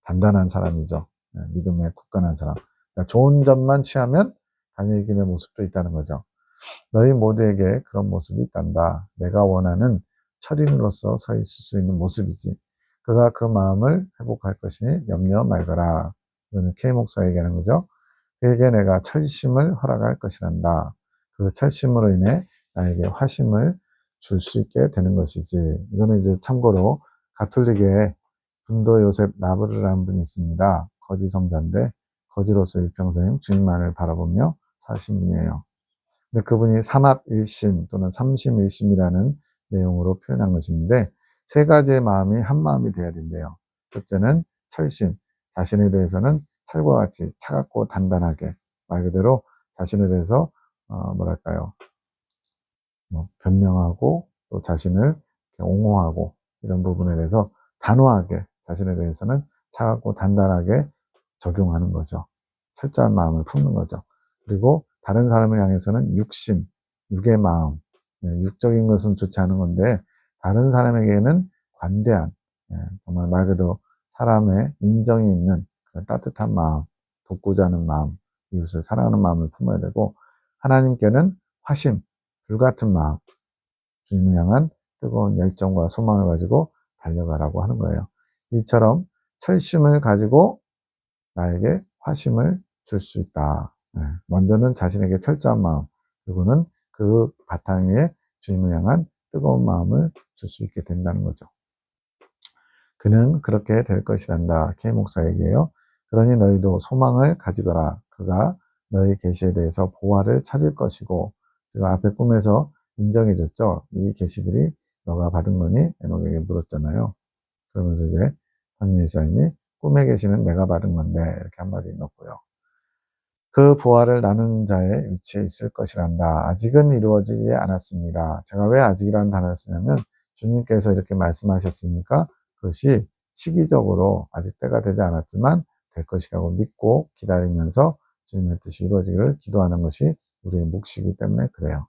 단단한 사람이죠. 믿음에 굳건한 사람. 그러니까 좋은 점만 취하면 다니엘 김의 모습도 있다는 거죠. 너희 모두에게 그런 모습이 있단다. 내가 원하는 철인으로서 서 있을 수 있는 모습이지. 그가 그 마음을 회복할 것이니 염려 말거라. 이거는 K 목사 얘기하는 거죠. 그에게 내가 철심을 허락할 것이란다. 그 철심으로 인해 나에게 화심을 줄 수 있게 되는 것이지. 이거는 이제 참고로 가톨릭의 분도 요셉 나브르라는 분이 있습니다. 거지 성자인데 거지로서 일평생 주님만을 바라보며 사신 분이에요. 근데 그분이 삼합일심 또는 삼심일심이라는 내용으로 표현한 것인데 세 가지의 마음이 한 마음이 돼야 된대요. 첫째는 철심, 자신에 대해서는 철과 같이 차갑고 단단하게 말 그대로 자신에 대해서 뭐랄까요, 변명하고 또 자신을 옹호하고 이런 부분에 대해서 단호하게 자신에 대해서는 차갑고 단단하게 적용하는 거죠. 철저한 마음을 품는 거죠. 그리고 다른 사람을 향해서는 육심, 육의 마음, 육적인 것은 좋지 않은 건데 다른 사람에게는 관대한, 정말 말 그대로 사람의 인정이 있는 그런 따뜻한 마음, 돕고자 하는 마음, 이웃을 사랑하는 마음을 품어야 되고 하나님께는 화심, 불같은 마음, 주님을 향한 뜨거운 열정과 소망을 가지고 달려가라고 하는 거예요. 이처럼 철심을 가지고 나에게 화심을 줄 수 있다. 먼저는 자신에게 철저한 마음, 그리고는 그 바탕 위에 주님을 향한 뜨거운 마음을 줄 수 있게 된다는 거죠. 그는 그렇게 될 것이란다. K 목사에게요. 그러니 너희도 소망을 가지거라. 그가 너희 계시에 대해서 보화를 찾을 것이고, 제가 앞에 꿈에서 인정해줬죠. 이 계시들이 너가 받은 거니? 에녹에게 물었잖아요. 그러면서 이제 한미사님이 꿈의 계시는 내가 받은 건데 이렇게 한마디 넣고요. 그 부활을 나누는 자의 위치에 있을 것이란다. 아직은 이루어지지 않았습니다. 제가 왜 아직이라는 단어를 쓰냐면 주님께서 이렇게 말씀하셨으니까 그것이 시기적으로 아직 때가 되지 않았지만 될 것이라고 믿고 기다리면서 주님의 뜻이 이루어지기를 기도하는 것이 우리의 몫이기 때문에 그래요.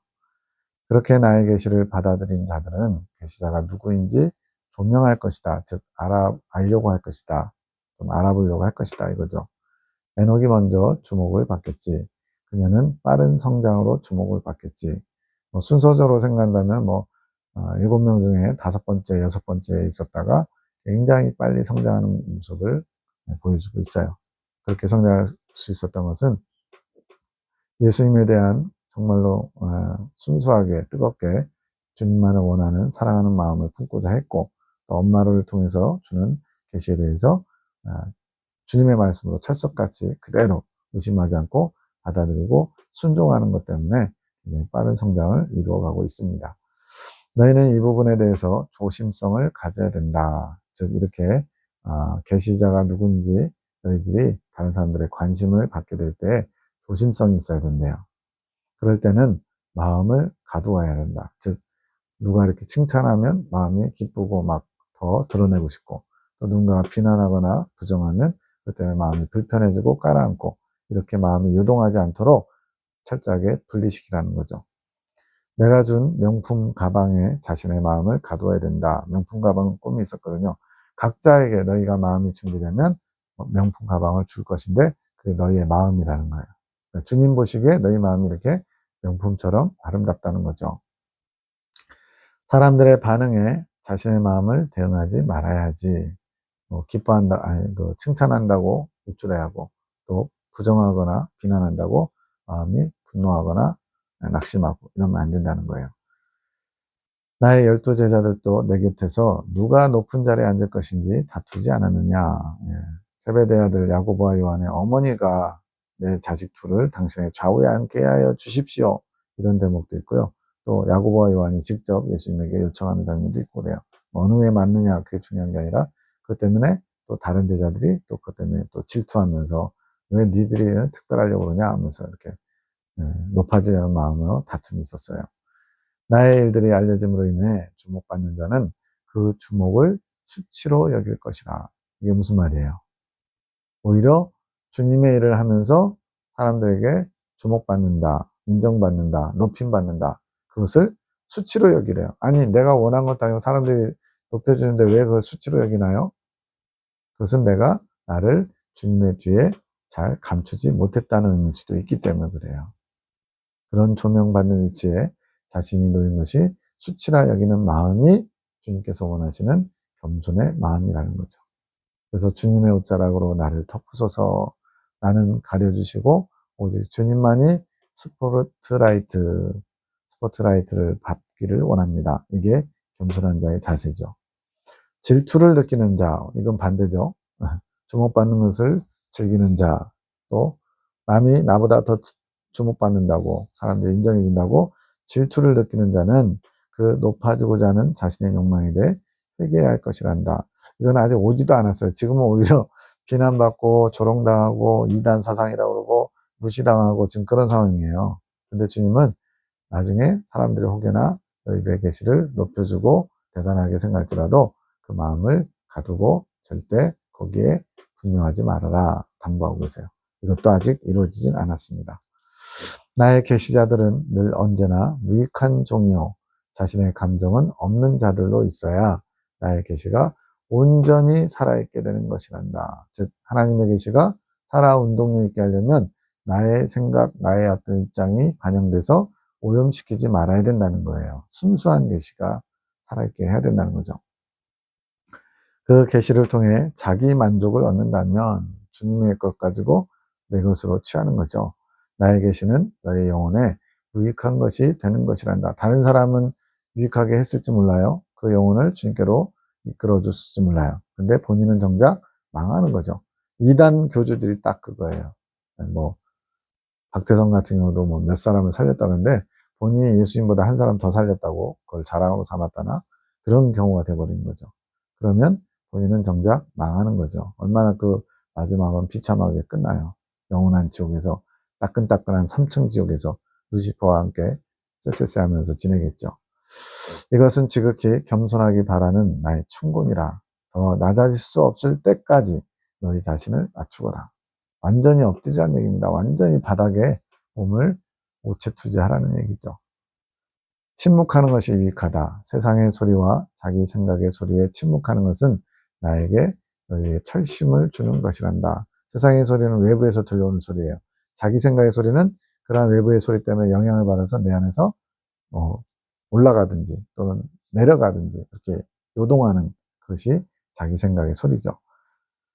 그렇게 나의 계시를 받아들인 자들은 계시자가 누구인지 조명할 것이다. 즉 알려고 할 것이다. 좀 알아보려고 할 것이다 이거죠. 에녹이 먼저 주목을 받겠지. 그녀는 빠른 성장으로 주목을 받겠지. 순서적으로 생각한다면 7명 중에 5번째, 6번째에 있었다가 굉장히 빨리 성장하는 모습을 보여주고 있어요. 그렇게 성장할 수 있었던 것은 예수님에 대한 정말로 순수하게 뜨겁게 주님만을 원하는 사랑하는 마음을 품고자 했고, 또 엄마를 통해서 주는 계시에 대해서 주님의 말씀으로 철석같이 그대로 의심하지 않고 받아들이고 순종하는 것 때문에 빠른 성장을 이루어가고 있습니다. 너희는 이 부분에 대해서 조심성을 가져야 된다. 즉 이렇게 계시자가 누군지 너희들이 다른 사람들의 관심을 받게 될 때 조심성이 있어야 된대요. 그럴 때는 마음을 가두어야 된다. 즉 누가 이렇게 칭찬하면 마음이 기쁘고 막 더 드러내고 싶고, 또 누군가가 비난하거나 부정하면 그때는 마음이 불편해지고 깔아앉고, 이렇게 마음이 요동하지 않도록 철저하게 분리시키라는 거죠. 내가 준 명품 가방에 자신의 마음을 가두어야 된다. 명품 가방 꿈이 있었거든요. 각자에게 너희가 마음이 준비되면 명품 가방을 줄 것인데 그게 너희의 마음이라는 거예요. 주님 보시기에 너희 마음이 이렇게 명품처럼 아름답다는 거죠. 사람들의 반응에 자신의 마음을 대응하지 말아야지. 기뻐한다, 칭찬한다고 우쭐해하고, 또 부정하거나 비난한다고 마음이 분노하거나 낙심하고 이러면 안 된다는 거예요. 나의 12 제자들도 내 곁에서 누가 높은 자리에 앉을 것인지 다투지 않았느냐. 세베대 아들 야고보와 요한의 어머니가 내 자식 둘을 당신의 좌우에 앉게 하여 주십시오. 이런 대목도 있고요. 또 야고보와 요한이 직접 예수님에게 요청하는 장면도 있고 그래요. 어느 에 맞느냐 그게 중요한 게 아니라 그것 때문에 또 다른 제자들이 또 그것 때문에 또 질투하면서 왜 니들이 특별하려고 그러냐 하면서 이렇게 높아지려는 마음으로 다툼이 있었어요. 나의 일들이 알려짐으로 인해 주목받는 자는 그 주목을 수치로 여길 것이라. 이게 무슨 말이에요? 오히려 주님의 일을 하면서 사람들에게 주목받는다, 인정받는다, 높임받는다. 그것을 수치로 여기래요. 아니, 내가 원한 것도 아니고 사람들이 높여주는데 왜 그걸 수치로 여기나요? 그것은 내가 나를 주님의 뒤에 잘 감추지 못했다는 의미일 수도 있기 때문에 그래요. 그런 조명받는 위치에 자신이 놓인 것이 수치라 여기는 마음이 주님께서 원하시는 겸손의 마음이라는 거죠. 그래서 주님의 옷자락으로 나를 덮으소서. 나는 가려주시고 오직 주님만이 스포트라이트를 받기를 원합니다. 이게 겸손한 자의 자세죠. 질투를 느끼는 자, 이건 반대죠. 주목받는 것을 즐기는 자, 또 남이 나보다 더 주목받는다고, 사람들이 인정해준다고 질투를 느끼는 자는 그 높아지고자 하는 자신의 욕망에 대해 회개해야 할 것이란다. 이건 아직 오지도 않았어요. 지금은 오히려 비난받고 조롱당하고 이단 사상이라고 그러고 무시당하고 지금 그런 상황이에요. 근데 주님은 나중에 사람들의 혹여나 너희들의 계시를 높여주고 대단하게 생각할지라도 그 마음을 가두고 절대 거기에 분노하지 말아라 당부하고 계세요. 이것도 아직 이루어지진 않았습니다. 나의 계시자들은 늘 언제나 무익한 종이요 자신의 감정은 없는 자들로 있어야 나의 계시가 온전히 살아있게 되는 것이란다. 즉 하나님의 계시가 살아 운동력 있게 하려면 나의 생각, 나의 어떤 입장이 반영돼서 오염시키지 말아야 된다는 거예요. 순수한 계시가 살아있게 해야 된다는 거죠. 그 계시를 통해 자기 만족을 얻는다면 주님의 것 가지고 내 것으로 취하는 거죠. 나의 계시는 너의 영혼에 유익한 것이 되는 것이란다. 다른 사람은 유익하게 했을지 몰라요. 그 영혼을 주님께로 이끌어 줬을지 몰라요. 근데 본인은 정작 망하는 거죠. 이단 교주들이 딱 그거예요. 뭐 박태성 같은 경우도 뭐 몇 사람을 살렸다는데 본인이 예수님보다 한 사람 더 살렸다고 그걸 자랑으로 삼았다나 그런 경우가 돼버린 거죠. 그러면 본인은 정작 망하는 거죠. 얼마나 그 마지막은 비참하게 끝나요. 영원한 지옥에서 따끈따끈한 3층 지옥에서 루시퍼와 함께 쎄쎄쎄 하면서 지내겠죠. 이것은 지극히 겸손하기 바라는 나의 충곤이라. 더 낮아질 수 없을 때까지 너희 자신을 낮추거라. 완전히 엎드리라는 얘기입니다. 완전히 바닥에 몸을 오체투지하라는 얘기죠. 침묵하는 것이 유익하다. 세상의 소리와 자기 생각의 소리에 침묵하는 것은 나에게 너희의 철심을 주는 것이란다. 세상의 소리는 외부에서 들려오는 소리예요. 자기 생각의 소리는 그러한 외부의 소리 때문에 영향을 받아서 내 안에서 올라가든지 또는 내려가든지 이렇게 요동하는 것이 자기 생각의 소리죠.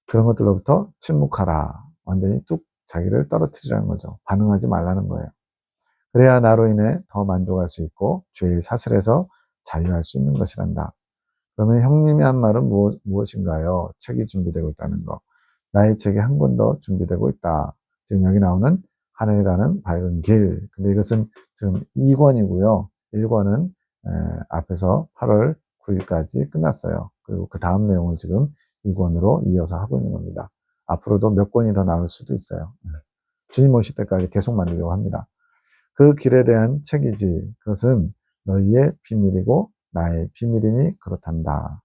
그런 것들로부터 침묵하라. 완전히 뚝 자기를 떨어뜨리라는 거죠. 반응하지 말라는 거예요. 그래야 나로 인해 더 만족할 수 있고 죄의 사슬에서 자유할 수 있는 것이란다. 그러면 형님이 한 말은 무엇인가요? 책이 준비되고 있다는 거. 나의 책이 한 권 더 준비되고 있다. 지금 여기 나오는 하늘이라는 밝은 길. 근데 이것은 지금 2권이고요. 1권은 앞에서 8월 9일까지 끝났어요. 그리고 그 다음 내용을 지금 2권으로 이어서 하고 있는 겁니다. 앞으로도 몇 권이 더 나올 수도 있어요. 주님 오실 때까지 계속 만들려고 합니다. 그 길에 대한 책이지. 그것은 너희의 비밀이고 나의 비밀이니 그렇단다.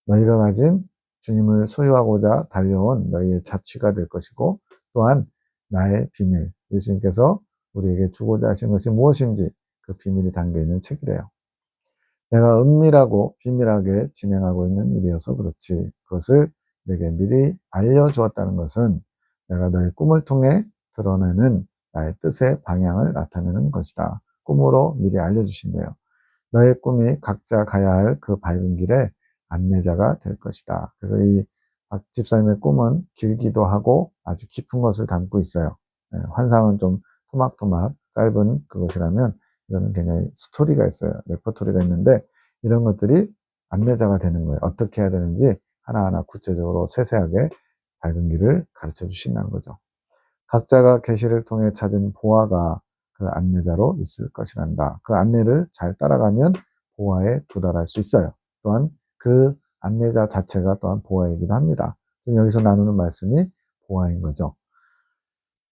너희가 가진 주님을 소유하고자 달려온 너희의 자취가 될 것이고 또한 나의 비밀, 예수님께서 우리에게 주고자 하신 것이 무엇인지 그 비밀이 담겨있는 책이래요. 내가 은밀하고 비밀하게 진행하고 있는 일이어서 그렇지 그것을 내게 미리 알려주었다는 것은 내가 너의 꿈을 통해 드러내는 나의 뜻의 방향을 나타내는 것이다. 꿈으로 미리 알려주신대요. 너의 꿈이 각자 가야 할 그 밝은 길에 안내자가 될 것이다. 그래서 이 박 집사님의 꿈은 길기도 하고 아주 깊은 것을 담고 있어요. 환상은 좀 토막토막 짧은 그것이라면 이거는 굉장히 스토리가 있어요. 레퍼토리가 있는데 이런 것들이 안내자가 되는 거예요. 어떻게 해야 되는지 하나하나 구체적으로 세세하게 밝은 길을 가르쳐 주신다는 거죠. 각자가 계시를 통해 찾은 보아가 그 안내자로 있을 것이란다. 그 안내를 잘 따라가면 보아에 도달할 수 있어요. 또한 그 안내자 자체가 또한 보아이기도 합니다. 지금 여기서 나누는 말씀이 보아인 거죠.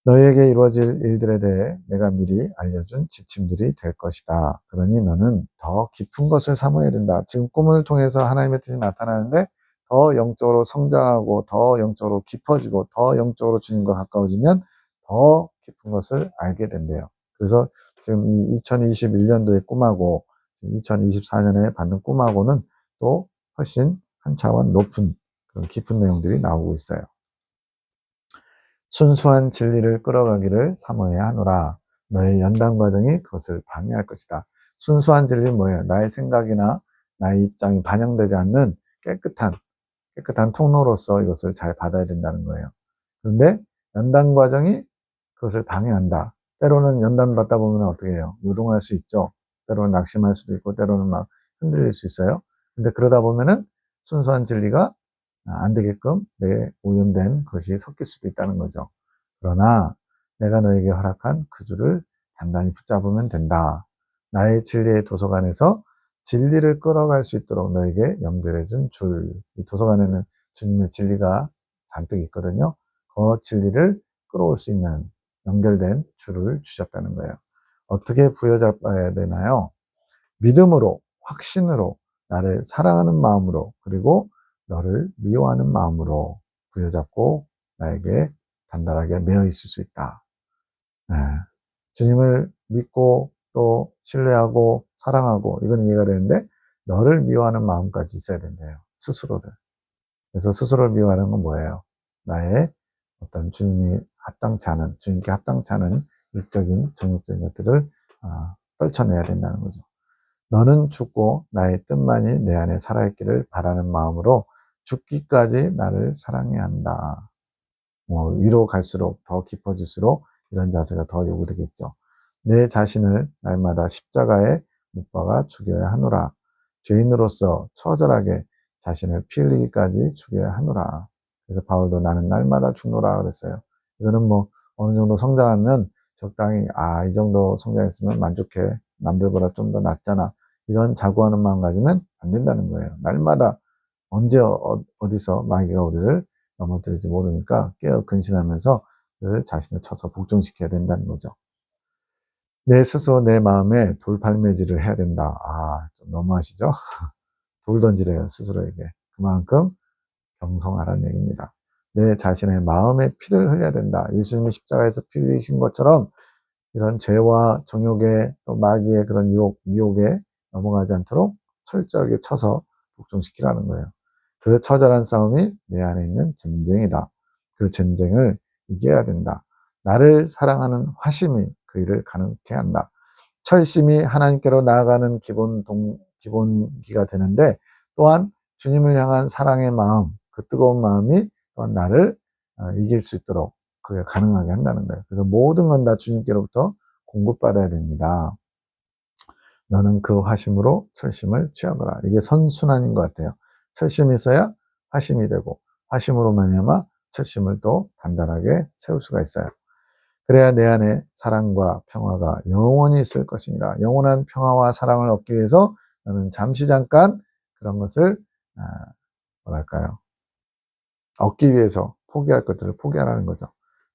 너희에게 이루어질 일들에 대해 내가 미리 알려준 지침들이 될 것이다. 그러니 너는 더 깊은 것을 삼아야 된다. 지금 꿈을 통해서 하나님의 뜻이 나타나는데 더 영적으로 성장하고 더 영적으로 깊어지고 더 영적으로 주님과 가까워지면 더 깊은 것을 알게 된대요. 그래서 지금 이 2021년도의 꿈하고 지금 2024년에 받는 꿈하고는 또 훨씬 한 차원 높은 그런 깊은 내용들이 나오고 있어요. 순수한 진리를 끌어가기를 사모해야 하노라. 너의 연단 과정이 그것을 방해할 것이다. 순수한 진리는 뭐예요? 나의 생각이나 나의 입장이 반영되지 않는 깨끗한 통로로서 이것을 잘 받아야 된다는 거예요. 그런데 연단 과정이 그것을 방해한다. 때로는 연단 받다 보면 어떻게 해요? 요동할 수 있죠. 때로는 낙심할 수도 있고 때로는 막 흔들릴 수 있어요. 근데 그러다 보면은 순수한 진리가 안 되게끔 내 오염된 것이 섞일 수도 있다는 거죠. 그러나 내가 너에게 허락한 그 줄을 단단히 붙잡으면 된다. 나의 진리의 도서관에서 진리를 끌어갈 수 있도록 너에게 연결해 준 줄. 이 도서관에는 주님의 진리가 잔뜩 있거든요. 그 진리를 끌어올 수 있는 연결된 줄을 주셨다는 거예요. 어떻게 부여잡아야 되나요? 믿음으로, 확신으로, 나를 사랑하는 마음으로, 그리고 너를 미워하는 마음으로 부여잡고 나에게 단단하게 매어 있을 수 있다. 네. 주님을 믿고 또 신뢰하고 사랑하고 이건 이해가 되는데 너를 미워하는 마음까지 있어야 된대요. 스스로를. 그래서 스스로를 미워하는 건 뭐예요? 나의 어떤 주님이 합당치 않은, 주님께 합당치 않은 육적인, 정욕적인 것들을 떨쳐내야 된다는 거죠. 너는 죽고 나의 뜻만이 내 안에 살아있기를 바라는 마음으로 죽기까지 나를 사랑해야 한다. 위로 갈수록 더 깊어질수록 이런 자세가 더 요구되겠죠. 내 자신을 날마다 십자가에 못 박아 죽여야 하노라. 죄인으로서 처절하게 자신을 피 흘리기까지 죽여야 하노라. 그래서 바울도 나는 날마다 죽노라 그랬어요. 이거는 어느 정도 성장하면 적당히 이 정도 성장했으면 만족해. 남들보다 좀 더 낫잖아. 이런 자고하는 마음 가지면 안 된다는 거예요. 날마다 언제 어디서 마귀가 우리를 넘어뜨릴지 모르니까 깨어 근신하면서 늘 자신을 쳐서 복종시켜야 된다는 거죠. 내 스스로 내 마음에 돌팔매질을 해야 된다. 좀 너무하시죠? 돌 던지래요, 스스로에게. 그만큼 경성하라는 얘기입니다. 내 자신의 마음에 피를 흘려야 된다. 예수님이 십자가에서 피 흘리신 것처럼 이런 죄와 정욕의 또 마귀의 그런 미혹에 넘어가지 않도록 철저하게 쳐서 복종시키라는 거예요. 그 처절한 싸움이 내 안에 있는 전쟁이다. 그 전쟁을 이겨야 된다. 나를 사랑하는 화심이 그 일을 가능케 한다. 철심이 하나님께로 나아가는 기본기가 되는데 또한 주님을 향한 사랑의 마음, 그 뜨거운 마음이 또한 나를 이길 수 있도록 그게 가능하게 한다는 거예요. 그래서 모든 건 다 주님께로부터 공급받아야 됩니다. 너는 그 화심으로 철심을 취하거라. 이게 선순환인 것 같아요. 철심이 있어야 화심이 되고 화심으로 말미암아 철심을 또 단단하게 세울 수가 있어요. 그래야 내 안에 사랑과 평화가 영원히 있을 것이니라. 영원한 평화와 사랑을 얻기 위해서 너는 잠시 잠깐 그런 것을 얻기 위해서 포기할 것들을 포기하라는 거죠.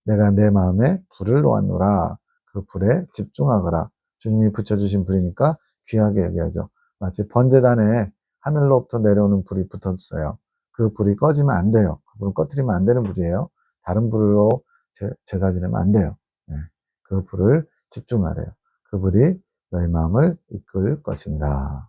내가 내 마음에 불을 놓았노라. 그 불에 집중하거라. 주님이 붙여주신 불이니까 귀하게 여겨야죠. 마치 번제단에 하늘로부터 내려오는 불이 붙었어요. 그 불이 꺼지면 안 돼요. 그 불은 꺼뜨리면 안 되는 불이에요. 다른 불로 제사 지내면 안 돼요. 그 불을 집중하래요. 그 불이 너의 마음을 이끌 것이니라.